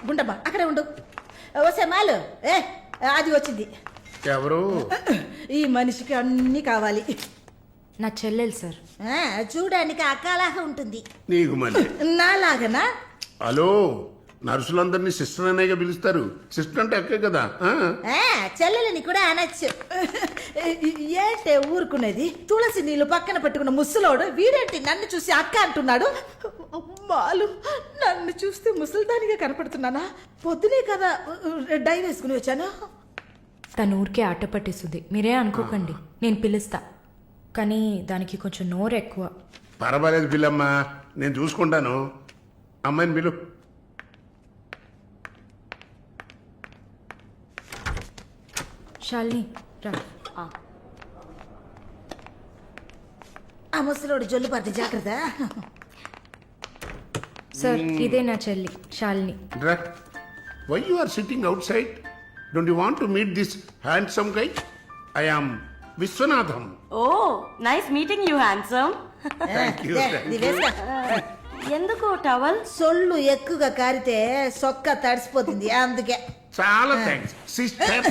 గుండమ్మా అక్కడే ఉండు. వస్తే మాలు అది వచ్చింది. ఎవరు? ఈ మనిషికి అన్ని కావాలి. నా చెల్లెలు సార్. చూడడానికి అక్కలాగా ఉంటుంది. నీకు మళ్ళీ నాలాగనా? హలో, నర్సులందరినీ సిస్టర్ అనేగా పిలుస్తారు. సిస్టర్ అంటే అక్కే కదా. చెల్లెలని కూడా అనొచ్చు. ఏంటే ఊరుకునేది? తులసి నీళ్ళు పక్కన పెట్టుకున్న ముసలోడు వీడేంటి నన్ను చూసి అక్క అంటున్నాడు? అమ్మాలు, నన్ను చూస్తే ముసలిదానిగా కనపడుతున్నానా? పొద్దునే కదా డై వేసుకుని వచ్చాను. తను ఊరికే ఆట పట్టిస్తుంది, మీరే అనుకోకండి. నేను పిలుస్తా, కానీ దానికి కొంచెం నోరు ఎక్కువ. పర్వాలేదు పిల్లమ్మా, నేను చూసుకుంటాను. అమ్మాయిని పిలు. శాలిని రా. ఆ ముసలోడు జొల్లు పడితే జాగ్రత్త. సార్, ఇదే నా చెల్లి Shalini. Why you are sitting outside? Don't you want to meet this handsome guy? I am Vishwanatham. Oh, nice meeting you handsome. ఎందుకు టవల్? సొల్లు ఎక్కువగా కారితే సొక్క తడిసిపోతుంది, అందుకే. చాలా థ్యాంక్స్ సిస్టర్.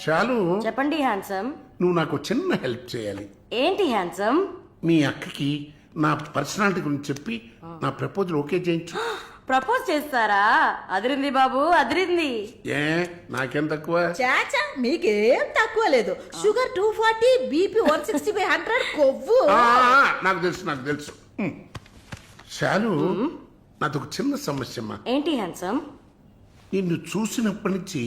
చాలు. చెప్పండి హ్యాండ్సమ్. నువ్వు నాకు చిన్న హెల్ప్ చేయాలి. ఏంటి హ్యాండ్సమ్? మీ అక్కకి నా పర్సనాలిటీ గురించి చెప్పి నా ప్రపోజల్ ఓకే చేయించు. ప్రపోజ్ చేస్తారా? అదిరింది బాబు, అదిరింది. ఏ నాకేం తక్కువ? చాచా, మీకేం తక్కువ లేదు. షుగర్ 240, బీపీ 160/100, కొవ్వు. నాకు తెలుసు. చాలు, నాది ఒక చిన్న సమస్యమ్మా. ఏంటి హ్యాండ్సమ్? నిన్ను చూసినప్పటి నుంచి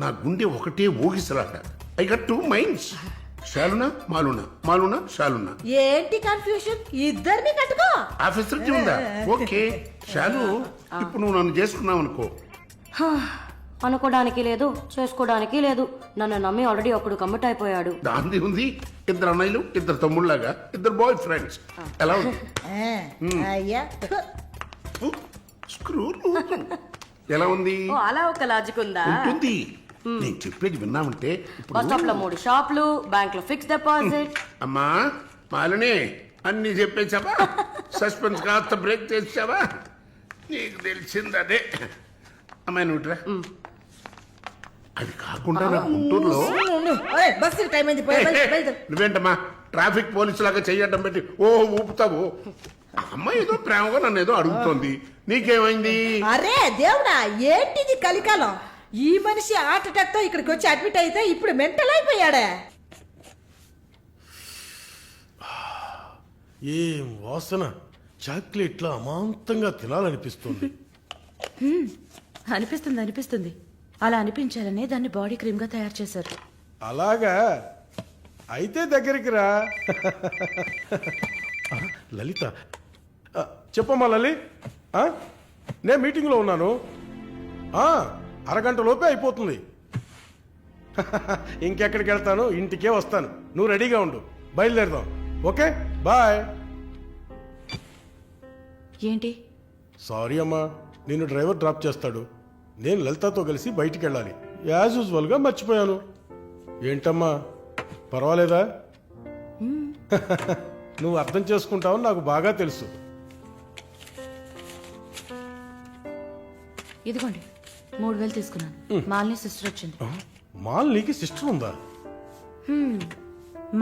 నా గుండె ఒకటే ఊగిసలాట. I got 2 minds. శాలునా మాలునా, మాలునా శాలునా. ఏంటి కన్ఫ్యూషన్? ఇద్దరిని కట్టుకో. ఆఫీసర్కి ఉందా? ఓకే శాలు, ఇప్పుడు నువ్వు నన్ను చేసుకున్నావు అనుకో. అనుకోవడానికి లేదు, చేసుకోవడానికి లేదు. నన్ను నమ్మి ఆల్రెడీ ఒకడు కమిట్ అయిపోయాడు. దాంది ఉంది. 2 అన్నయ్యలు, 2 తమ్ముళ్ళలాగా, 2 బాయ్ ఫ్రెండ్స్. ఎలా ఉంది? అయ్యా, స్క్రూ ఎలా ఉంది? ఓ, అలా ఒక లాజిక్ ఉందా? ఉంటుంది. నేను చెప్పేది విన్నామంటే బస్ స్టాప్ లో 3 షాపులు, బ్యాంక్ లో ఫిక్స్ డిపాజిట్. అమ్మా మాలిని, అన్ని చెప్పేసావా? సస్పెన్స్ కాస్త బ్రేక్ చేసావా? నీకు తెలిసింది అదే. అమ్మాయి నువ్వుట్రా. అది కాకుండా నా గుంటూరులో బస్సు టైం అయింది. నువ్వేంటమ్మా ట్రాఫిక్ పోలీసు లాగా చెయ్యడం పెట్టి ఊపుతావు? అమ్మాయి ఏదో ప్రేమగా నన్ను ఏదో అడుగుతోంది, నీకేమైంది? అరే దేవుడా, ఏంటిది కలికాలం? ఈ మనిషి హార్ట్ అటాక్ తో ఇక్కడికి వచ్చి అడ్మిట్ అయితే ఇప్పుడు మెంటల్ అయిపోయాడే. ఏం వాసన! చాక్లెట్లా అమాంతంగా తినాలనిపిస్తుంది. అనిపిస్తుంది. అలా అనిపించాలనే దాన్ని బాడీ క్రీమ్ గా తయారు చేశారు. అలాగా? అయితే దగ్గరికి రా. లలిత, చెప్పమ్మా లలి. నేను మీటింగ్లో ఉన్నాను. అరగంట లోపే అయిపోతుంది. ఇంకెక్కడికి వెళ్తాను? ఇంటికే వస్తాను. నువ్వు రెడీగా ఉండు, బయలుదేరదాం. Okay, bye. ఏంటి? సారీ అమ్మా, నిన్ను డ్రైవర్ డ్రాప్ చేస్తాడు. నేను లలితతో కలిసి బయటికి వెళ్ళాలి. యాజ్ యూజువల్గా మర్చిపోయాను. ఏంటమ్మా, పర్వాలేదా? నువ్వు అర్థం చేసుకుంటావని నాకు బాగా తెలుసు. ఇదిగోండి 3000 తీసుకున్నాను. మాలిని సిస్టర్ వచ్చింది. మాలినికి సిస్టర్ ఉందా?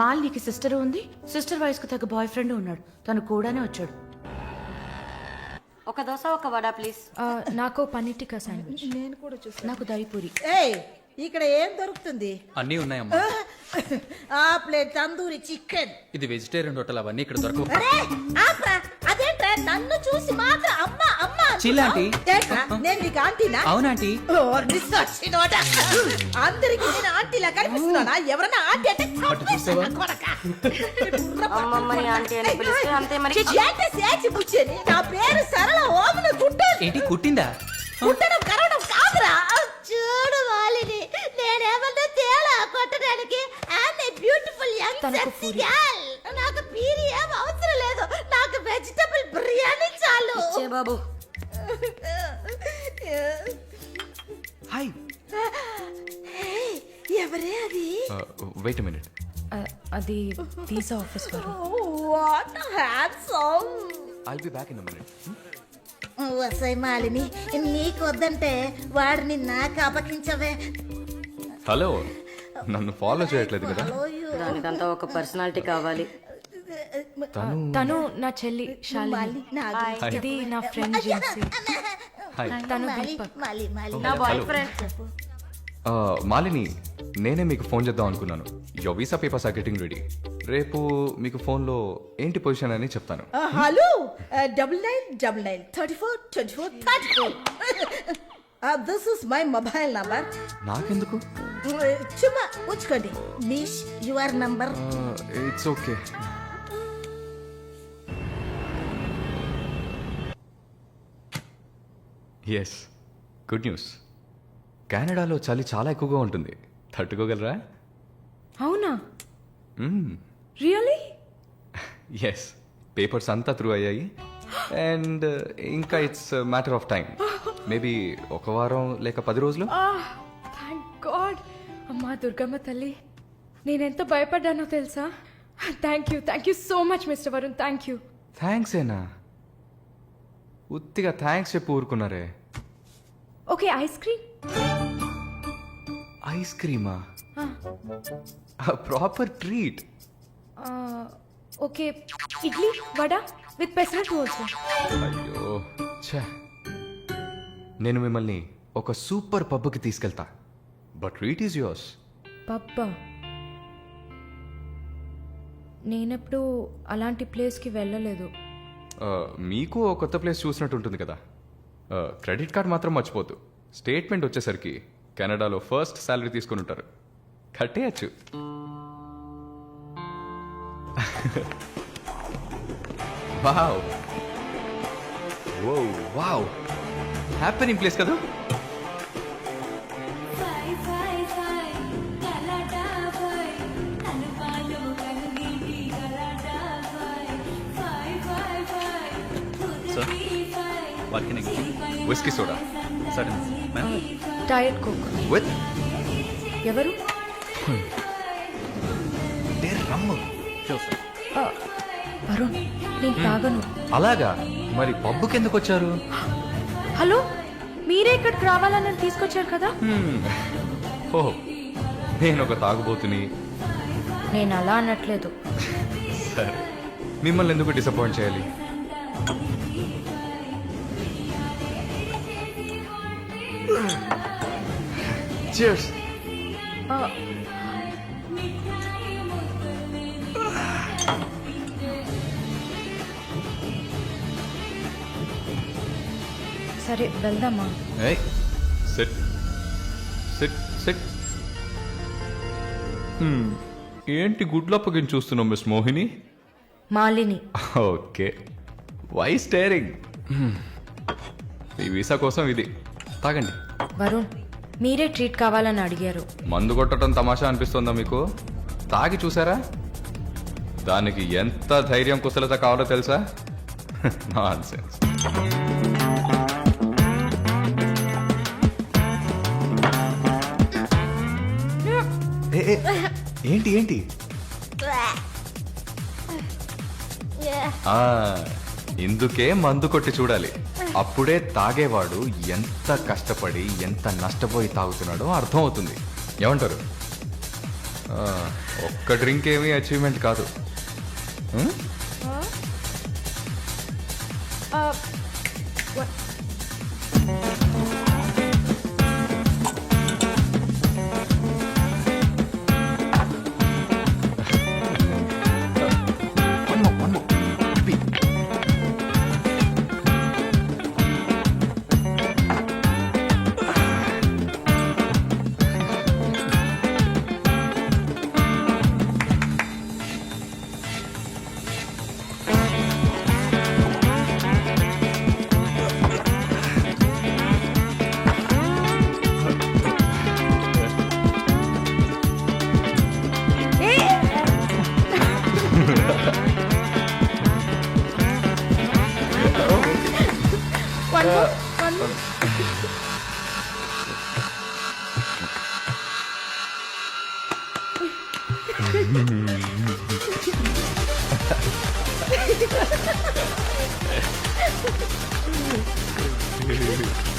మాలినికి సిస్టర్ ఉంది. సిస్టర్ వయసుకు తగ్గ బాయ్ ఫ్రెండ్ ఉన్నాడు. తను కూడానే వచ్చాడు. ఒక దోశ, ఒక వడ ప్లీజ్. నాకు పన్నీర్ టిక్కా శాండ్విచ్. నేను కూడా చూస్తాను. నాకు దయపూరి. ఇక్కడ ఏం దొరుకుతుంది? అన్నీ ఉన్నాయమ్మా. ఆ ప్లేట్ తందూరి చికెన్. ఇది వెజిటేరియన్ హోటల్, అవన్నీ ఇక్కడ దొరకవు. అదేంట్రా నన్ను చూసి మాత్రం అమ్మా అమ్మా చిల్లాంటి. నేను నీకు ఆంటీనా? అవునాంటీ. అందరికి నేను ఆంటీలా కనిపిస్తున్నానా? ఎవరన్నా ఆంటీ అంటే అమ్మమ్మని ఆంటీ అని పిలిస్తే అంతే మరి. నా పేరు సరళ. ఓమన కుట్టాను. ఏంటి కుట్టిందా? కుట్టడం కరవడం కాదురా. చూడు వాలిని, నేనేమన్నా తేలా కొట్టడానికి. Beautiful young sexy girl. నాకు పీరి ఏం అవసరం లేదు. నాకు వెజిటబుల్ బిర్యానీ చాలు. బాబు హాయ్. ఎవరే అది? Wait a minute. అది వీసా ఆఫీస్ వారు. What handsome. I'll be back in a minute. వసై మాలిని నీకు వద్దంటే వాడిని నాకు అపకించవే. హలో నన్ను ఫాలో చేయట్లేదు కదా? దానికంతా ఒక పర్సనాలిటీ కావాలి. తను నా చెల్లి శాలిని. మాలి, నాకు ఇది నా ఫ్రెండ్ జిన్సీ. హాయ్. తను మాలి, దీపక్. మాలి, మాలి. నా బాయ్ హలో. ఫ్రెండ్. మాలిని నేనే మీకు ఫోన్ చేద్దాం అనుకున్నాను. Your visa papers are getting ready. రేపు మీకు ఫోన్లో ఏంటి పొజిషన్ అని చెప్తాను. Hello 9999342434. This is my mobile number. నాకెందుకు? చుమ్మా ఉంచుకోండి. మీష్ your number. It's okay. Yes, good news. కెనడాలో చలి చాలా ఎక్కువగా ఉంటుంది. తట్టుకోగలరా? అవునా? రియలీ? ఎస్, పేపర్స్ అంతా త్రూ అయ్యాయి. అండ్ ఇంకా it's matter of time. Maybe ఒక వారం లేక 10 రోజులు. Thank God. అమ్మా దుర్గమ్మ తల్లి, నేనెంత భయపడ్డానో తెలుసా? Thank you so much mister Varun. Thank you. Thanks ఏనా? ఉత్తిగా థ్యాంక్స్ చెప్పి ఊరుకున్నారే. Okay, ice cream. ఐస్ క్రీమా? Proper treat. Okay, idli vada with pesarattu also. అయ్యో ఛే, నేను మిమ్మల్ని ఒక సూపర్ పబ్కి తీసుకెళ్తా. But treat is yours. పబ్బా? నేనెప్పుడు అలాంటి ప్లేస్కి వెళ్ళలేదు. మీకు ఒక కొత్త ప్లేస్ చూసినట్టు ఉంటుంది కదా. క్రెడిట్ కార్డ్ మాత్రం మర్చిపోద్దు. స్టేట్మెంట్ వచ్చేసరికి కెనడాలో ఫస్ట్ శాలరీ తీసుకొని ఉంటారు. కట్టేయచ్చు. వావ్ వావ్, హ్యాపెనింగ్ ప్లేస్ కదా. Whisky soda diet coke with ఎవరు? రమ్ము. వరుణ్, నేను తాగను. అలాగా? మరి పబ్బుకి ఎందుకు వచ్చారు? హలో, మీరే ఇక్కడికి రావాలని నన్ను తీసుకొచ్చారు కదా. ఓ, నేను ఒక తాగుబోతుని. నేను అలా అనట్లేదు. సరే, మిమ్మల్ని ఎందుకు డిసప్పాయింట్ చేయాలి? Cheers. సరే వెళ్దామా? Hey, sit. ఏంటి గుడ్లప్పగిని చూస్తున్నావు miss Mohini? Malini. Okay, why staring? ఈ వీసా కోసం ఇది తాగండి. వరుణ్, మీరే ట్రీట్ కావాలని అడిగారు. మందు కొట్టడం తమాషా అనిపిస్తుందా మీకు? తాగి చూసారా? దానికి ఎంత ధైర్యం కుశలత కావాలో తెలుసా? నాన్సెన్స్. ఏంటి ఏంటి? ఇందుకే మందు కొట్టి చూడాలి. అప్పుడే తాగేవాడు ఎంత కష్టపడి ఎంత నష్టపోయి తాగుతున్నాడో అర్థం అవుతుంది. ఏమంటారు? ఒక్క డ్రింక్ ఏమీ అచీవ్మెంట్ కాదు. Thank you